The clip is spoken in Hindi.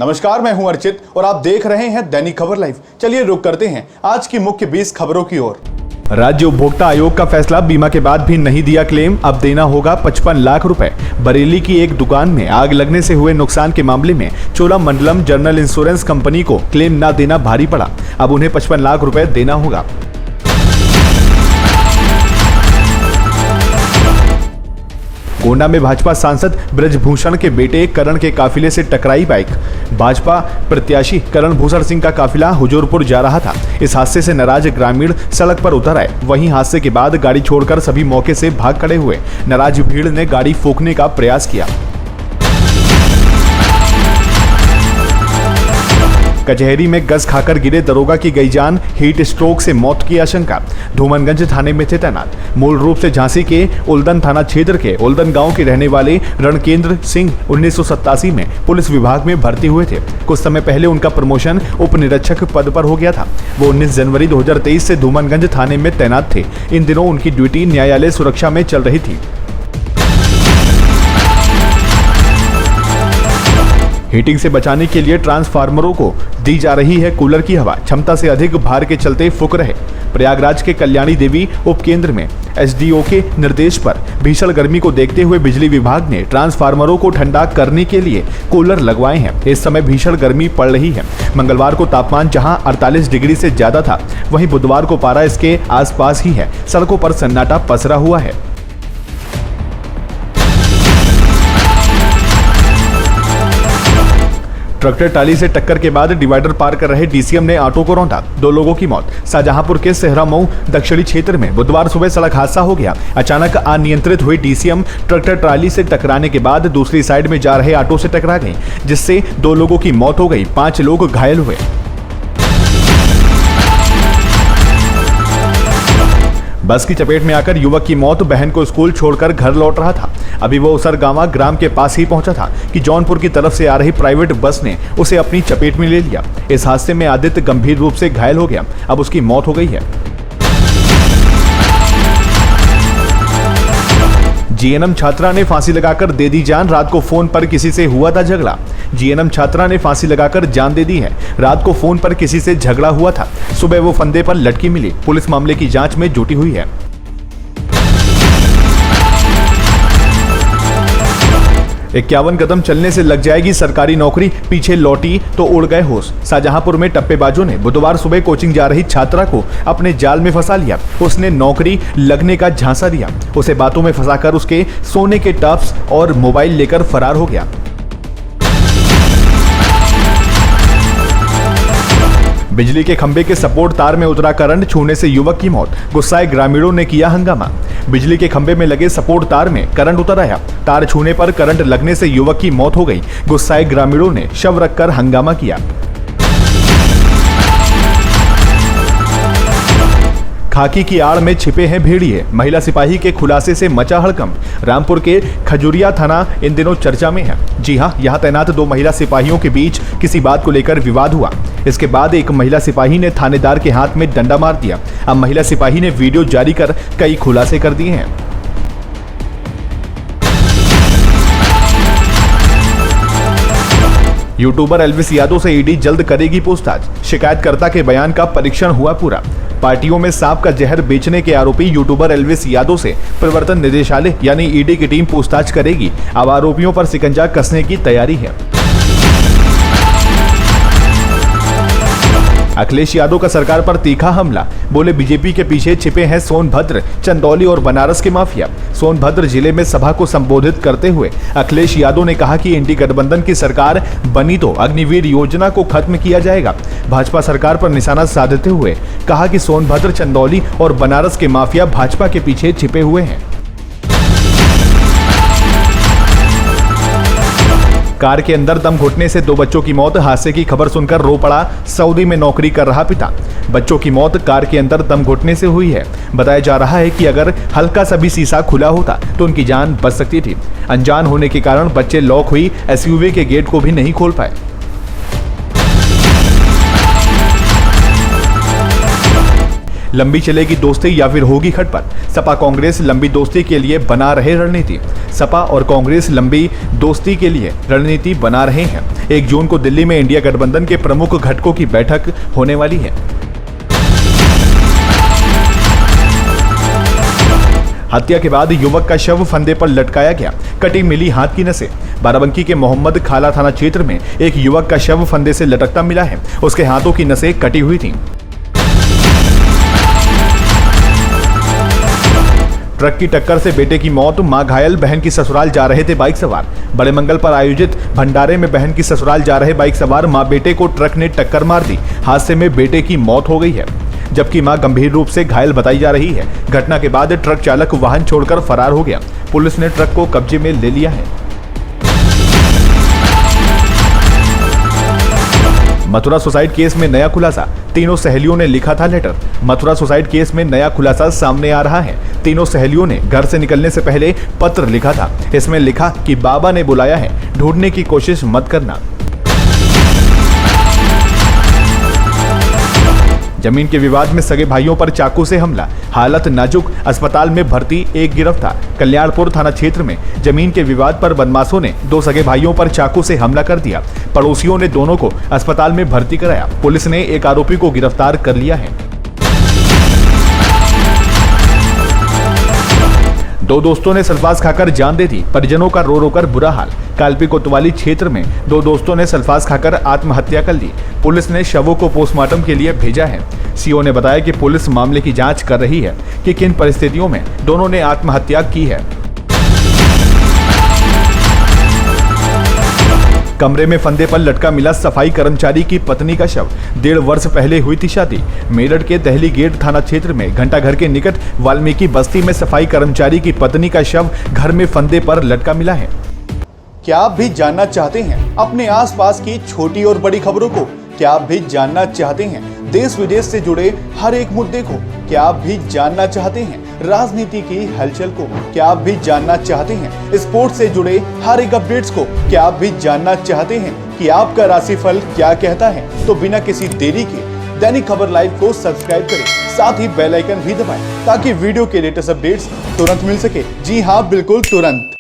नमस्कार, मैं हूं अर्चित और आप देख रहे हैं दैनिक खबर लाइव। चलिए रुक करते हैं आज की मुख्य 20 खबरों की ओर। राज्य उपभोक्ता आयोग का फैसला, बीमा के बाद भी नहीं दिया क्लेम, अब देना होगा 55 लाख रुपए। बरेली की एक दुकान में आग लगने से हुए नुकसान के मामले में चोलामंडलम जनरल इंश्योरेंस कंपनी को क्लेम न देना भारी पड़ा। अब उन्हें 55 लाख रुपए देना होगा। गोंडा में भाजपा सांसद ब्रजभूषण के बेटे करण के काफिले से टकराई बाइक। भाजपा प्रत्याशी करण भूषण सिंह का काफिला हुजूरपुर जा रहा था। इस हादसे से नाराज ग्रामीण सड़क पर उतर आए। वहीं हादसे के बाद गाड़ी छोड़कर सभी मौके से भाग खड़े हुए। नाराज भीड़ ने गाड़ी फूंकने का प्रयास किया। कचहरी में गस खाकर गिरे दरोगा की गई जान, हीट स्ट्रोक से मौत की आशंका। धूमनगंज थाने में थे तैनात। मूल रूप से झांसी के उल्दन थाना क्षेत्र के उल्दन गांव के रहने वाले रणकेंद्र सिंह 1987 में पुलिस विभाग में भर्ती हुए थे। कुछ समय पहले उनका प्रमोशन उप निरीक्षक पद पर हो गया था। वो 19 जनवरी 2023 से धूमनगंज थाने में तैनात थे। इन दिनों उनकी ड्यूटी न्यायालय सुरक्षा में चल रही थी। हीटिंग से बचाने के लिए ट्रांसफार्मरों को दी जा रही है कूलर की हवा। क्षमता से अधिक भार के चलते फूंक रहे। प्रयागराज के कल्याणी देवी उपकेंद्र में एसडीओ के निर्देश पर भीषण गर्मी को देखते हुए बिजली विभाग ने ट्रांसफार्मरों को ठंडा करने के लिए कूलर लगवाए हैं। इस समय भीषण गर्मी पड़ रही है। मंगलवार को तापमान जहां 48 डिग्री से ज्यादा था, वहीं बुधवार को पारा इसके आसपास ही है। सड़कों पर सन्नाटा पसरा हुआ है। ट्रैक्टर टाली से टक्कर के बाद डिवाइडर पार कर रहे डीसीएम ने ऑटो को रौंदा। 2 लोगों की मौत। शाहजहांपुर के सेहरा मऊ दक्षिणी क्षेत्र में बुधवार सुबह सड़क हादसा हो गया। अचानक अनियंत्रित हुई डीसीएम ट्रैक्टर ट्राली से टकराने के बाद दूसरी साइड में जा रहे ऑटो से टकरा गई, जिससे 2 लोगों की मौत हो गई, 5 लोग घायल हुए। बस की चपेट में आकर युवक की मौत। बहन को स्कूल छोड़कर घर लौट रहा था। अभी वो उसरगावा ग्राम के पास ही पहुंचा था कि जौनपुर की तरफ से आ रही प्राइवेट बस ने उसे अपनी चपेट में ले लिया। इस हादसे में आदित्य गंभीर रूप से घायल हो गया। अब उसकी मौत हो गई है। जीएनएम छात्रा ने फांसी लगाकर दे दी जान। रात को फोन पर किसी से हुआ था झगड़ा। जीएनएम छात्रा ने फांसी लगाकर जान दे दी है। रात को फोन पर किसी से झगड़ा हुआ था। सुबह वो फंदे पर लटकी मिली। पुलिस मामले की जांच में जुटी हुई है। 51 कदम चलने से लग जाएगी सरकारी नौकरी, पीछे लौटी तो उड़ गए होश। शाहजहांपुर में टप्पेबाजों ने बुधवार सुबह कोचिंग जा रही छात्रा को अपने जाल में फंसा लिया। उसने नौकरी लगने का झांसा दिया। उसे बातों में फंसाकर उसके सोने के टफ्स और मोबाइल लेकर फरार हो गया। बिजली के खंभे के सपोर्ट तार में उतरा करंट, छूने से युवक की मौत। गुस्साए ग्रामीणों ने किया हंगामा। बिजली के खंभे में लगे सपोर्ट तार में करंट उतर आया। तार छूने पर करंट लगने से युवक की मौत हो गई। गुस्साए ग्रामीणों ने शव रखकर हंगामा किया। खाकी की आड़ में छिपे हैं भेड़िए। महिला सिपाही के खुलासे से मचा हड़कंप। रामपुर के खजुरिया थाना इन दिनों चर्चा में है। जी हां, यहां तैनात 2 महिला सिपाहियों के बीच किसी बात को लेकर विवाद हुआ। इसके बाद एक महिला सिपाही ने थानेदार के हाथ में डंडा मार दिया। अब महिला सिपाही ने वीडियो जारी कर कई खुलासे कर दिए हैं। यूट्यूबर एल्विस यादव से ईडी जल्द करेगी पूछताछ। शिकायतकर्ता के बयान का परीक्षण हुआ पूरा। पार्टियों में सांप का जहर बेचने के आरोपी यूट्यूबर एल्विस यादव से प्रवर्तन निदेशालय यानी ईडी की टीम पूछताछ करेगी। अब आरोपियों पर शिकंजा कसने की तैयारी है। अखिलेश यादव का सरकार पर तीखा हमला। बोले बीजेपी के पीछे छिपे हैं सोनभद्र, चंदौली और बनारस के माफिया। सोनभद्र जिले में सभा को संबोधित करते हुए अखिलेश यादव ने कहा कि इंडी गठबंधन की सरकार बनी तो अग्निवीर योजना को खत्म किया जाएगा। भाजपा सरकार पर निशाना साधते हुए कहा कि सोनभद्र, चंदौली और बनारस के माफिया भाजपा के पीछे छिपे हुए हैं। कार के अंदर दम घुटने से 2 बच्चों की मौत। हादसे की खबर सुनकर रो पड़ा सऊदी में नौकरी कर रहा पिता। बच्चों की मौत कार के अंदर दम घुटने से हुई है। बताया जा रहा है कि अगर हल्का सा भी शीशा खुला होता तो उनकी जान बच सकती थी। अनजान होने के कारण बच्चे लॉक हुई एसयूवी के गेट को भी नहीं खोल पाए। लंबी चलेगी दोस्ती या फिर होगी खटपट। सपा कांग्रेस लंबी दोस्ती के लिए बना रहे रणनीति। सपा और कांग्रेस लंबी दोस्ती के लिए रणनीति बना रहे हैं। 1 जून को दिल्ली में इंडिया गठबंधन के प्रमुख घटकों की बैठक होने वाली है। हत्या के बाद युवक का शव फंदे पर लटकाया गया, कटी मिली हाथ की नसें। बाराबंकी के मोहम्मद खाला थाना क्षेत्र में एक युवक का शव फंदे से लटकता मिला है। उसके हाथों की नसें कटी हुई थीं। ट्रक की टक्कर से बेटे की मौत, मां घायल, बहन की ससुराल जा रहे थे बाइक सवार। बड़े मंगल पर आयोजित भंडारे में बहन की ससुराल जा रहे बाइक सवार मां बेटे को ट्रक ने टक्कर मार दी। हादसे में बेटे की मौत हो गई है, जबकि मां गंभीर रूप से घायल बताई जा रही है। घटना के बाद ट्रक चालक वाहन छोड़कर फरार हो गया। पुलिस ने ट्रक को कब्जे में ले लिया है। मथुरा सुसाइड केस में नया खुलासा, तीनों सहेलियों ने लिखा था लेटर। मथुरा सुसाइड केस में नया खुलासा सामने आ रहा है। तीनों सहेलियों ने घर से निकलने से पहले पत्र लिखा था। इसमें लिखा कि बाबा ने बुलाया है, ढूंढने की कोशिश मत करना। जमीन के विवाद में सगे भाइयों पर चाकू से हमला, हालत नाजुक, अस्पताल में भर्ती एक गिरफ्तार। कल्याणपुर थाना क्षेत्र में जमीन के विवाद पर बदमाशों ने 2 सगे भाइयों पर चाकू से हमला कर दिया। पड़ोसियों ने दोनों को अस्पताल में भर्ती कराया। पुलिस ने एक आरोपी को गिरफ्तार कर लिया है। 2 दोस्तों ने सल्फास खाकर जान दे दी, परिजनों का रो रो कर बुरा हाल। कालपी कोतवाली क्षेत्र में 2 दोस्तों ने सल्फास खाकर आत्महत्या कर ली। पुलिस ने शवों को पोस्टमार्टम के लिए भेजा है। सीओ ने बताया कि पुलिस मामले की जांच कर रही है कि किन परिस्थितियों में दोनों ने आत्महत्या की है। कमरे में फंदे पर लटका मिला सफाई कर्मचारी की पत्नी का शव। 1.5 वर्ष पहले हुई थी शादी। मेरठ के दहली गेट थाना क्षेत्र में घंटाघर के निकट वाल्मीकि बस्ती में सफाई कर्मचारी की पत्नी का शव घर में फंदे पर लटका मिला है। क्या आप भी जानना चाहते हैं अपने आसपास की छोटी और बड़ी खबरों को? क्या आप भी जानना चाहते हैं देश विदेश से जुड़े हर एक मुद्दे को? क्या आप भी जानना चाहते हैं राजनीति की हलचल को? क्या आप भी जानना चाहते हैं स्पोर्ट्स से जुड़े हर एक अपडेट्स को? क्या आप भी जानना चाहते हैं कि आपका राशिफल क्या कहता है? तो बिना किसी देरी के दैनिक खबर लाइव को सब्सक्राइब करें, साथ ही बेल आइकन भी दबाएं ताकि वीडियो के लेटेस्ट अपडेट्स तुरंत मिल सके। जी हाँ, बिल्कुल तुरंत।